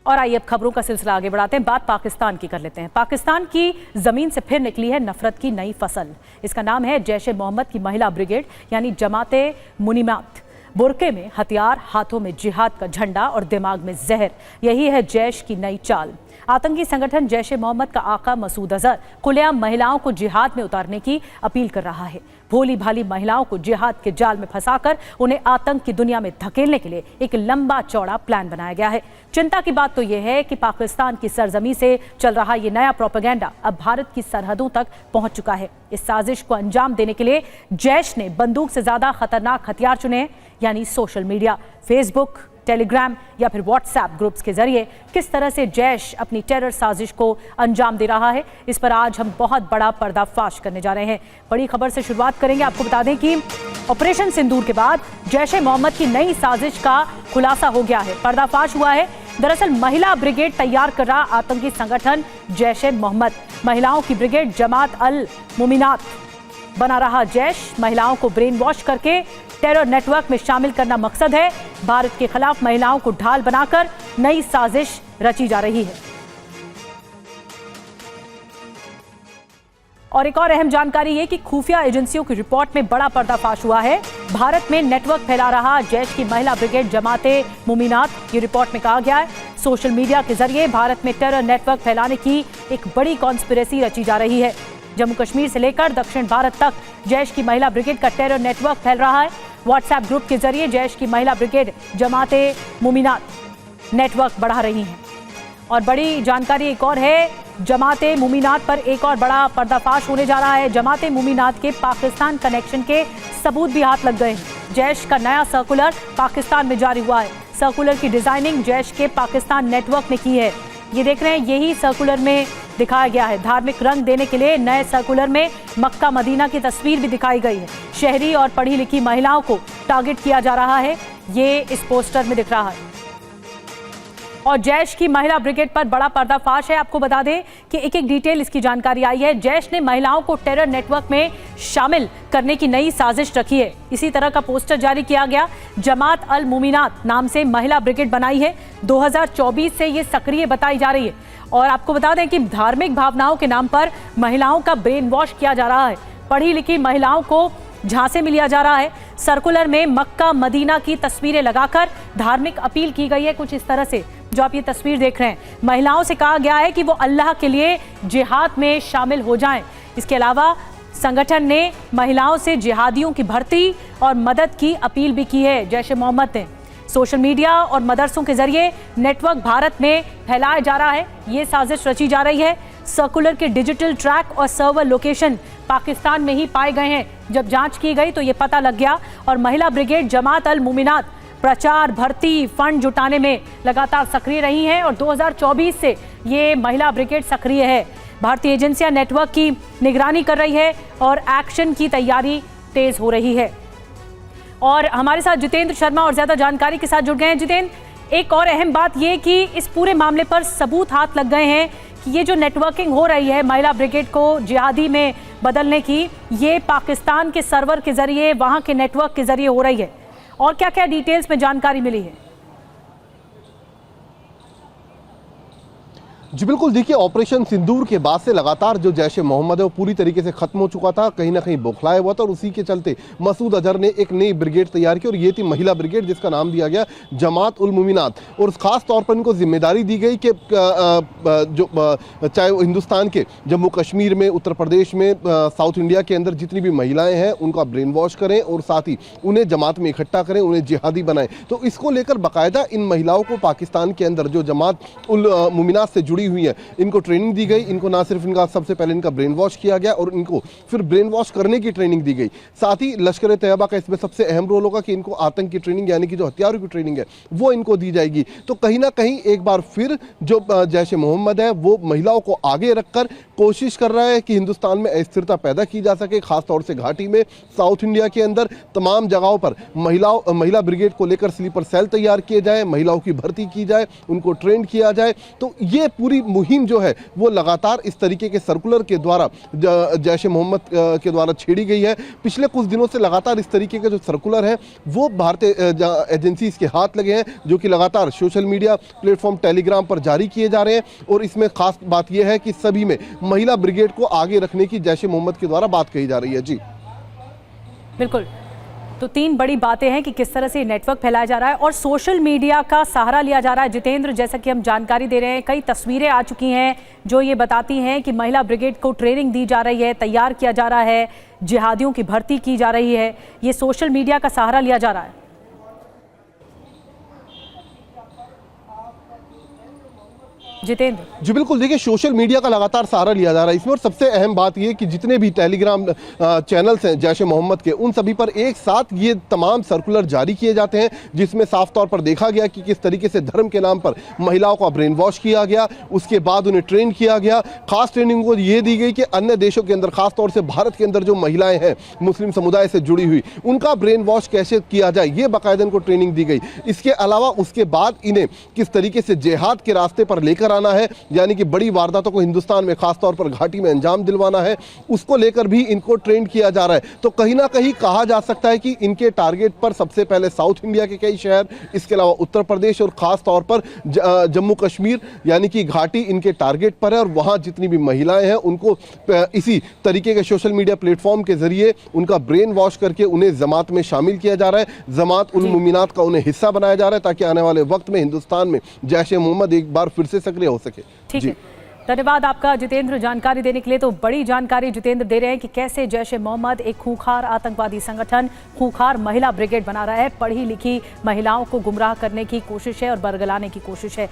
और आइए अब खबरों का सिलसिला आगे बढ़ाते हैं। बात पाकिस्तान की कर लेते हैं। पाकिस्तान की जमीन से फिर निकली है नफरत की नई फसल। इसका नाम है जैश ए मोहम्मद की महिला ब्रिगेड यानी जमाते मुनीमात। बुरके में हथियार, हाथों में जिहाद का झंडा और दिमाग में जहर, यही है जैश की नई चाल। आतंकी संगठन जैश ए मोहम्मद का आका मसूद अजहर खुलेआम महिलाओं को जिहाद में उतारने की अपील कर रहा है। भोली भाली महिलाओं को जिहाद के जाल में फंसाकर उन्हें आतंक की दुनिया में धकेलने के लिए एक लंबा चौड़ा प्लान बनाया गया है। चिंता की बात तो यह है कि पाकिस्तान की सरजमी से चल रहा ये नया प्रोपेगेंडा अब भारत की सरहदों तक पहुंच चुका है। इस साजिश को अंजाम देने के लिए जैश ने बंदूक से ज्यादा खतरनाक हथियार चुने हैं, यानी सोशल मीडिया। फेसबुक, टेलीग्राम या फिर व्हाट्सएप ग्रुप्स के जरिए किस तरह से जैश अपनी टेरर साजिश को अंजाम दे रहा है, इस पर आज हम बहुत बड़ा पर्दाफाश करने जा रहे हैं। बड़ी खबर से शुरुआत करेंगे। आपको बता दें कि ऑपरेशन सिंदूर के बाद जैश ए मोहम्मद की नई साजिश का खुलासा हो गया है, पर्दाफाश हुआ है। दरअसल महिला ब्रिगेड तैयार कर रहा आतंकी संगठन जैश ए मोहम्मद, महिलाओं की ब्रिगेड जमात अल मुमिनात बना रहा जैश, महिलाओं को ब्रेन वॉश करके टेरर नेटवर्क में शामिल करना मकसद है। भारत के खिलाफ महिलाओं को ढाल बनाकर नई साजिश रची जा रही है। और एक और अहम जानकारी है कि खुफिया एजेंसियों की रिपोर्ट में बड़ा पर्दाफाश हुआ है। भारत में नेटवर्क फैला रहा जैश की महिला ब्रिगेड जमाते मुमिनात, ये रिपोर्ट में कहा गया है। सोशल मीडिया के जरिए भारत में टेरर नेटवर्क फैलाने की एक बड़ी कॉन्स्पिरेसी रची जा रही है। जम्मू कश्मीर से लेकर दक्षिण भारत तक जैश की महिला ब्रिगेड का टेरर नेटवर्क फैल रहा है। व्हाट्सएप ग्रुप के जरिए जैश की महिला ब्रिगेड जमाते मुमिनात नेटवर्क बढ़ा रही हैं। और बड़ी जानकारी एक और है, जमाते मुमिनात पर एक और बड़ा पर्दाफाश होने जा रहा है। जमाते मुमिनात के पाकिस्तान कनेक्शन के सबूत भी हाथ लग गए हैं। जैश का नया सर्कुलर पाकिस्तान में जारी हुआ है। सर्कुलर की डिजाइनिंग जैश के पाकिस्तान नेटवर्क ने की है। ये देख रहे हैं, यही सर्कुलर में दिखाया गया है। धार्मिक रंग देने के लिए नए सर्कुलर में मक्का मदीना की तस्वीर भी दिखाई गई है। शहरी और पढ़ी लिखी महिलाओं को टारगेट किया जा रहा है, ये इस पोस्टर में दिख रहा है। और जैश की महिला ब्रिगेड पर बड़ा पर्दाफाश है। आपको बता दें कि एक एक डिटेल इसकी जानकारी आई है। जैश ने महिलाओं को टेरर नेटवर्क में शामिल करने की नई साजिश रखी है। इसी तरह का पोस्टर जारी किया गया। जमात अल मुमिनात नाम से महिला ब्रिगेड बनाई है। 2024 से ये सक्रिय बताई जा रही है। और आपको बता दें कि धार्मिक भावनाओं के नाम पर महिलाओं का ब्रेन वॉश किया जा रहा है। पढ़ी लिखी महिलाओं को झांसे में लिया जा रहा है। सर्कुलर में मक्का मदीना की तस्वीरें लगाकर धार्मिक अपील की गई है, कुछ इस तरह से जो आप ये तस्वीर देख रहे हैं। महिलाओं से कहा गया है कि वो अल्लाह के लिए जिहाद में शामिल हो जाएं। इसके अलावा संगठन ने महिलाओं से जिहादियों की भर्ती और मदद की अपील भी की है। जैश ए मोहम्मद ने सोशल मीडिया और मदरसों के जरिए नेटवर्क भारत में फैलाया जा रहा है, ये साजिश रची जा रही है। सर्कुलर के डिजिटल ट्रैक और सर्वर लोकेशन पाकिस्तान में ही पाए गए हैं। जब जांच की गई तो ये पता लग गया। और महिला ब्रिगेड जमात अल मुमिनात प्रचार, भर्ती, फंड जुटाने में लगातार सक्रिय रही हैं और 2024 से ये महिला ब्रिगेड सक्रिय है। भारतीय एजेंसियां नेटवर्क की निगरानी कर रही है और एक्शन की तैयारी तेज हो रही है। और हमारे साथ जितेंद्र शर्मा और ज्यादा जानकारी के साथ जुड़ गए हैं। जितेंद्र, एक और अहम बात यह कि इस पूरे मामले पर सबूत हाथ लग गए हैं कि ये जो नेटवर्किंग हो रही है महिला ब्रिगेड को जिहादी में बदलने की, ये पाकिस्तान के सर्वर के जरिए, वहां के नेटवर्क के जरिए हो रही है। और क्या क्या डिटेल्स में जानकारी मिली है? जी बिल्कुल, देखिए ऑपरेशन सिंदूर के बाद से लगातार जो जैश ए मोहम्मद है वो पूरी तरीके से खत्म हो चुका था, कहीं ना कहीं बौखलाया हुआ था। और उसी के चलते मसूद अजहर ने एक नई ब्रिगेड तैयार की और ये थी महिला ब्रिगेड, जिसका नाम दिया गया जमात उल मुमिनात। और खास तौर पर इनको जिम्मेदारी दी गई कि जो चाहे वो हिंदुस्तान के जम्मू कश्मीर में, उत्तर प्रदेश में, साउथ इंडिया के अंदर जितनी भी महिलाएं हैं उनका ब्रेन वॉश करें और साथ ही उन्हें जमात में इकट्ठा करें, उन्हें जिहादी बनाएं। तो इसको लेकर बाकायदा इन महिलाओं को पाकिस्तान के अंदर जो जमात उल मुमिनात से जुड़ी हुई है, इनको ट्रेनिंग दी गई। इनको ना सिर्फ इनका सबसे पहले इनका ब्रेन वॉश किया गया और इनको फिर ब्रेन वॉश करने की ट्रेनिंग दी गई। साथ ही लश्कर तैयबा का इसमें सबसे अहम रोल होगा कि इनको आतंक की ट्रेनिंग यानी कि जो हथियारों की ट्रेनिंग है वो इनको दी जाएगी। तो कहीं ना कहीं एक बार फिर जो जैश ए मोहम्मद है वो महिलाओं को आगे रखकर कोशिश कर रहा है कि हिंदुस्तान में अस्थिरता पैदा की जा सके, खासतौर से घाटी में, साउथ इंडिया के अंदर तमाम जगहों पर महिला ब्रिगेड को लेकर स्लीपर सेल तैयार किए जाए, महिलाओं की भर्ती की जाए, उनको ट्रेन किया जाए। तो ये पूरी पूरी मुहिम जो है वो लगातार इस तरीके के सर्कुलर के द्वारा जैश ए मोहम्मद के द्वारा छेड़ी गई है। पिछले कुछ दिनों से लगातार इस तरीके के जो सर्कुलर है वो भारतीय एजेंसीज के हाथ लगे हैं, जो कि लगातार सोशल मीडिया प्लेटफॉर्म टेलीग्राम पर जारी किए जा रहे हैं। और इसमें खास बात यह है कि सभी में महिला ब्रिगेड को आगे रखने की जैश ए मोहम्मद के द्वारा बात कही जा रही है। जी बिल्कुल, तो तीन बड़ी बातें हैं कि किस तरह से नेटवर्क फैलाया जा रहा है और सोशल मीडिया का सहारा लिया जा रहा है। जितेंद्र, जैसा कि हम जानकारी दे रहे हैं, कई तस्वीरें आ चुकी हैं जो ये बताती हैं कि महिला ब्रिगेड को ट्रेनिंग दी जा रही है, तैयार किया जा रहा है, जिहादियों की भर्ती की जा रही है। ये सोशल मीडिया का सहारा लिया जा रहा है। जितेंद्र जी बिल्कुल, देखिए सोशल मीडिया का लगातार सहारा लिया जा रहा है इसमें। और सबसे अहम बात यह कि जितने भी टेलीग्राम चैनल्स हैं जैश ए मोहम्मद के, उन सभी पर एक साथ ये तमाम सर्कुलर जारी किए जाते हैं, जिसमें साफ तौर पर देखा गया कि किस तरीके से धर्म के नाम पर महिलाओं का ब्रेन वॉश किया गया, उसके बाद उन्हें ट्रेन किया गया। खास ट्रेनिंग को ये दी गई कि अन्य देशों के अंदर, खासतौर से भारत के अंदर जो महिलाएं हैं मुस्लिम समुदाय से जुड़ी हुई, उनका ब्रेन वॉश कैसे किया जाए, ये बाकायदा इनको ट्रेनिंग दी गई। इसके अलावा उसके बाद इन्हें किस तरीके से जिहाद के रास्ते पर लेकर आना है, यानी कि बड़ी वारदातों को हिंदुस्तान में खासतौर पर घाटी में अंजाम दिलवाना है, उसको लेकर भी इनको ट्रेन किया जा रहा है। तो कहीं ना कहीं कहा जा सकता है कि इनके टारगेट पर सबसे पहले साउथ इंडिया के कई शहर, इसके अलावा उत्तर प्रदेश और खास तौर पर जम्मू कश्मीर यानी कि घाटी इनके टारगेट पर है। और वहां जितनी भी महिलाएं हैं उनको इसी तरीके के सोशल मीडिया प्लेटफॉर्म के जरिए उनका ब्रेन वॉश करके उन्हें जमात में शामिल किया जा रहा है, जमात उल मुमिनात का उन्हें हिस्सा बनाया जा रहा है, ताकि आने वाले वक्त में हिंदुस्तान में जैश ए मोहम्मद एक बार फिर से सक्रिय हो सके। ठीक है, धन्यवाद आपका जितेंद्र जानकारी देने के लिए। तो बड़ी जानकारी जितेंद्र दे रहे हैं कि कैसे जैश ए मोहम्मद एक खूंखार आतंकवादी संगठन, खूंखार महिला ब्रिगेड बना रहा है। पढ़ी लिखी महिलाओं को गुमराह करने की कोशिश है और बरगलाने की कोशिश है।